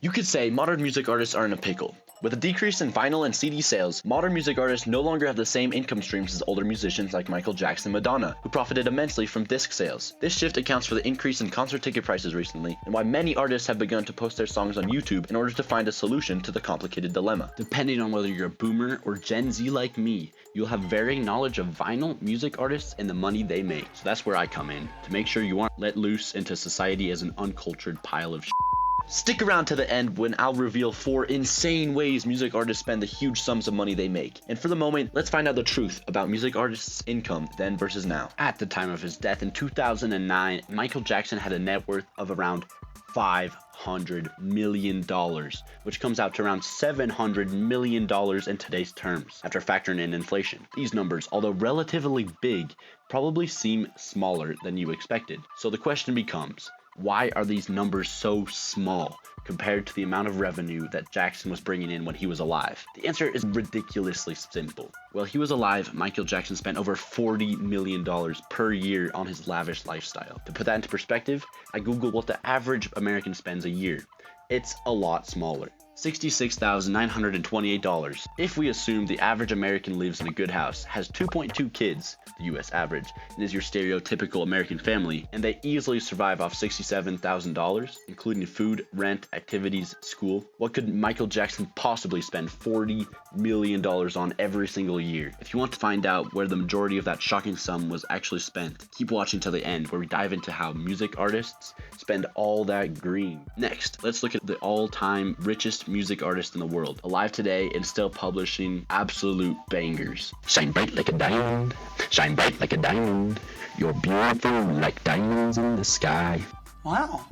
You could say modern music artists are in a pickle. With a decrease in vinyl and CD sales, modern music artists no longer have the same income streams as older musicians like Michael Jackson and Madonna, who profited immensely from disc sales. This shift accounts for the increase in concert ticket prices recently, and why many artists have begun to post their songs on YouTube in order to find a solution to the complicated dilemma. Depending on whether you're a boomer or Gen Z like me, you'll have varying knowledge of vinyl music artists and the money they make. So that's where I come in, to make sure you aren't let loose into society as an uncultured pile of shit. Stick around to the end when I'll reveal 4 insane ways music artists spend the huge sums of money they make. And for the moment, let's find out the truth about music artists' income then versus now. At the time of his death in 2009, Michael Jackson had a net worth of around $500 million, which comes out to around $700 million in today's terms, after factoring in inflation. These numbers, although relatively big, probably seem smaller than you expected. So the question becomes, why are these numbers so small compared to the amount of revenue that Jackson was bringing in when he was alive? The answer is ridiculously simple. While he was alive, Michael Jackson spent over $40 million per year on his lavish lifestyle. To put that into perspective, I googled what the average American spends a year. It's a lot smaller. $66,928. If we assume the average American lives in a good house, has 2.2 kids, the US average, and is your stereotypical American family, and they easily survive off $67,000, including food, rent, activities, school, what could Michael Jackson possibly spend $40 million on every single year? If you want to find out where the majority of that shocking sum was actually spent, keep watching till the end where we dive into how music artists spend all that green. Next, let's look at the all-time richest music artist in the world, alive today and still publishing absolute bangers. Shine bright like a diamond, shine bright like a diamond, you're beautiful like diamonds in the sky. Wow.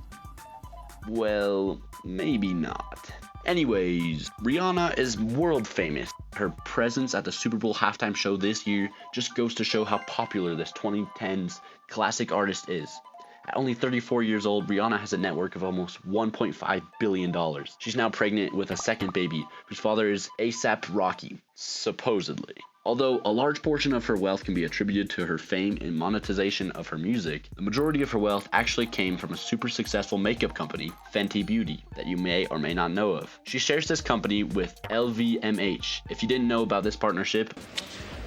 Well, maybe not. Anyways, Rihanna is world famous. Her presence at the Super Bowl halftime show this year just goes to show how popular this 2010s classic artist is. At only 34 years old, Rihanna has a net worth of almost $1.5 billion. She's now pregnant with a second baby, whose father is A$AP Rocky, supposedly. Although a large portion of her wealth can be attributed to her fame and monetization of her music, the majority of her wealth actually came from a super successful makeup company, Fenty Beauty, that you may or may not know of. She shares this company with LVMH. If you didn't know about this partnership,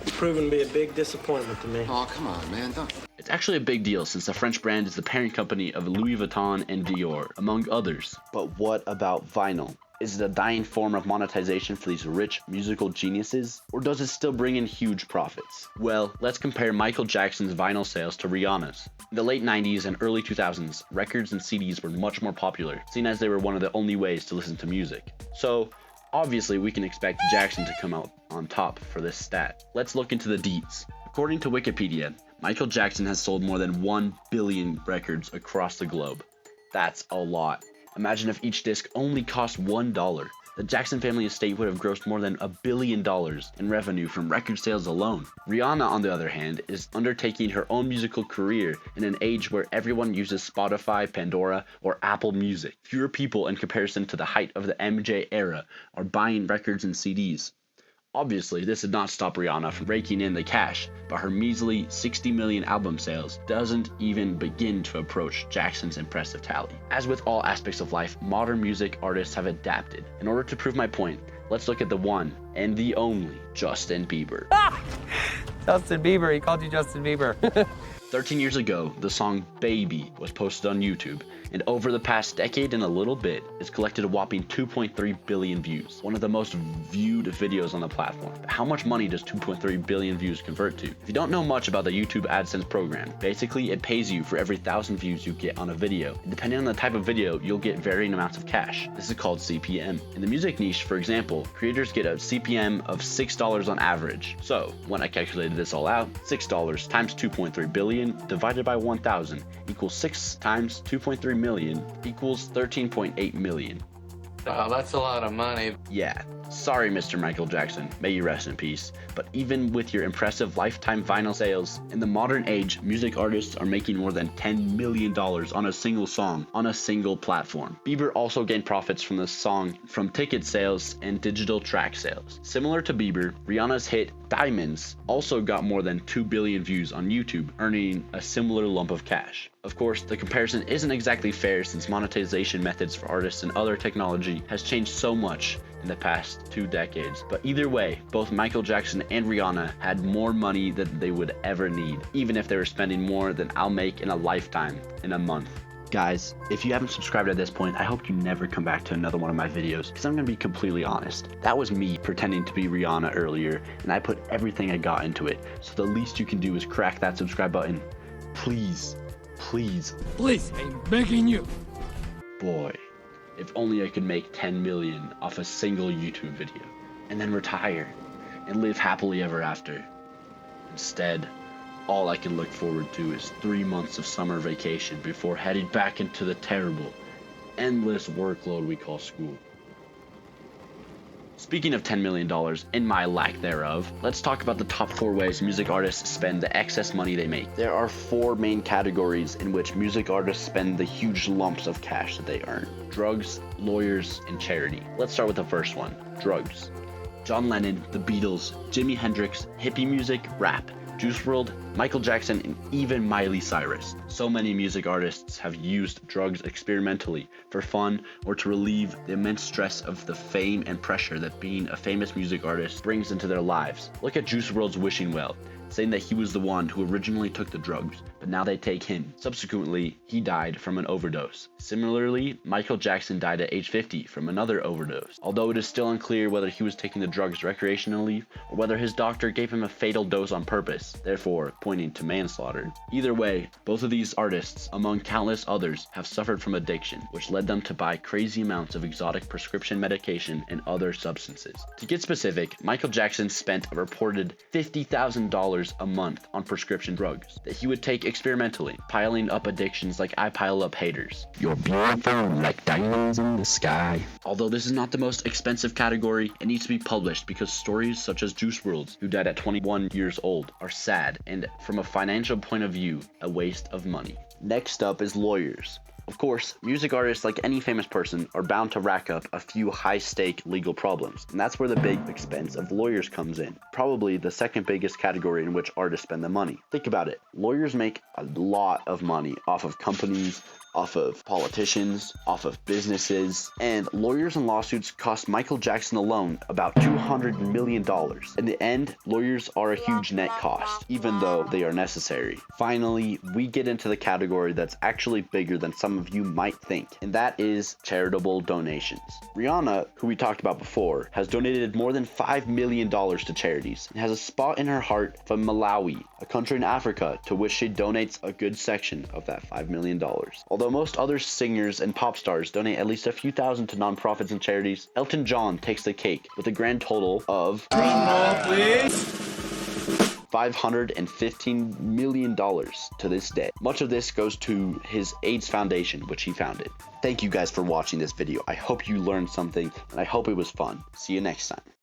It's proven to be a big disappointment to me. Oh, come on, man. Don't. it's actually a big deal since the French brand is the parent company of Louis Vuitton and Dior, among others. But what about vinyl? Is it a dying form of monetization for these rich musical geniuses? Or does it still bring in huge profits? Well, let's compare Michael Jackson's vinyl sales to Rihanna's. In the late 90s and early 2000s, records and CDs were much more popular, seeing as they were one of the only ways to listen to music. So, obviously we can expect Jackson to come out on top for this stat. Let's look into the deets. According to Wikipedia, Michael Jackson has sold more than 1 billion records across the globe. That's a lot. Imagine if each disc only cost $1. The Jackson family estate would have grossed more than $1 billion in revenue from record sales alone. Rihanna, on the other hand, is undertaking her own musical career in an age where everyone uses Spotify, Pandora, or Apple Music. Fewer people in comparison to the height of the MJ era are buying records and CDs. Obviously, this did not stop Rihanna from raking in the cash, but her measly 60 million album sales doesn't even begin to approach Jackson's impressive tally. As with all aspects of life, modern music artists have adapted. In order to prove my point, let's look at the one and the only Justin Bieber. Justin Bieber, he called you Justin Bieber. 13 years ago, the song Baby was posted on YouTube, and over the past decade and a little bit, it's collected a whopping 2.3 billion views, one of the most viewed videos on the platform. But how much money does 2.3 billion views convert to? If you don't know much about the YouTube AdSense program, basically it pays you for every 1,000 views you get on a video. And depending on the type of video, you'll get varying amounts of cash. This is called CPM. In the music niche, for example, creators get a CPM of $6 on average. So, when I calculated this all out, $6 times 2.3 billion divided by 1,000 equals 6 times 2.3 million equals 13.8 million. Wow, that's a lot of money. Yeah, sorry Mr. Michael Jackson, may you rest in peace. But even with your impressive lifetime vinyl sales, in the modern age, music artists are making more than $10 million on a single song on a single platform. Bieber also gained profits from the song from ticket sales and digital track sales. Similar to Bieber, Rihanna's hit Diamonds also got more than 2 billion views on YouTube, earning a similar lump of cash. Of course, the comparison isn't exactly fair since monetization methods for artists and other technology has changed so much in the past 2 decades. But either way, both Michael Jackson and Rihanna had more money than they would ever need, even if they were spending more than I'll make in a lifetime in a month. Guys, if you haven't subscribed at this point, I hope you never come back to another one of my videos, because I'm going to be completely honest. That was me pretending to be Rihanna earlier, and I put everything I got into it, so the least you can do is crack that subscribe button. Please, please. Please, I'm begging you. Boy, if only I could make 10 million off a single YouTube video, and then retire, and live happily ever after. Instead, all I can look forward to is 3 months of summer vacation before heading back into the terrible, endless workload we call school. Speaking of $10 million and my lack thereof, let's talk about the top 4 ways music artists spend the excess money they make. There are 4 main categories in which music artists spend the huge lumps of cash that they earn: drugs, lawyers, and charity. Let's start with the first one: drugs. John Lennon, the Beatles, Jimi Hendrix, hippie music, rap, Juice WRLD, Michael Jackson, and even Miley Cyrus. So many music artists have used drugs experimentally for fun or to relieve the immense stress of the fame and pressure that being a famous music artist brings into their lives. Look at Juice WRLD's Wishing Well, saying that he was the one who originally took the drugs, but now they take him. Subsequently, he died from an overdose. Similarly, Michael Jackson died at age 50 from another overdose, although it is still unclear whether he was taking the drugs recreationally or whether his doctor gave him a fatal dose on purpose, therefore pointing to manslaughter. Either way, both of these artists, among countless others, have suffered from addiction, which led them to buy crazy amounts of exotic prescription medication and other substances. To get specific, Michael Jackson spent a reported $50,000 a month on prescription drugs that he would take experimentally, piling up addictions like I pile up haters. You're beautiful like diamonds in the sky. Although this is not the most expensive category, it needs to be published because stories such as Juice WRLD's, who died at 21 years old, are sad and, from a financial point of view, a waste of money. Next up is lawyers. Of course, music artists, like any famous person, are bound to rack up a few high-stake legal problems, and that's where the big expense of lawyers comes in. Probably the second biggest category in which artists spend the money. Think about it. Lawyers make a lot of money off of companies, off of politicians, off of businesses, and lawyers and lawsuits cost Michael Jackson alone about $200 million. In the end, lawyers are a huge net cost, even though they are necessary. Finally, we get into the category that's actually bigger than some of you might think, and that is charitable donations. Rihanna, who we talked about before, has donated more than $5 million to charities, and has a spot in her heart for Malawi, a country in Africa, to which she donates a good section of that $5 million. Although most other singers and pop stars donate at least a few thousand to nonprofits and charities, Elton John takes the cake with a grand total of $515 million to this day. Much of this goes to his AIDS Foundation, which he founded. Thank you guys for watching this video. I hope you learned something, and I hope it was fun. See you next time.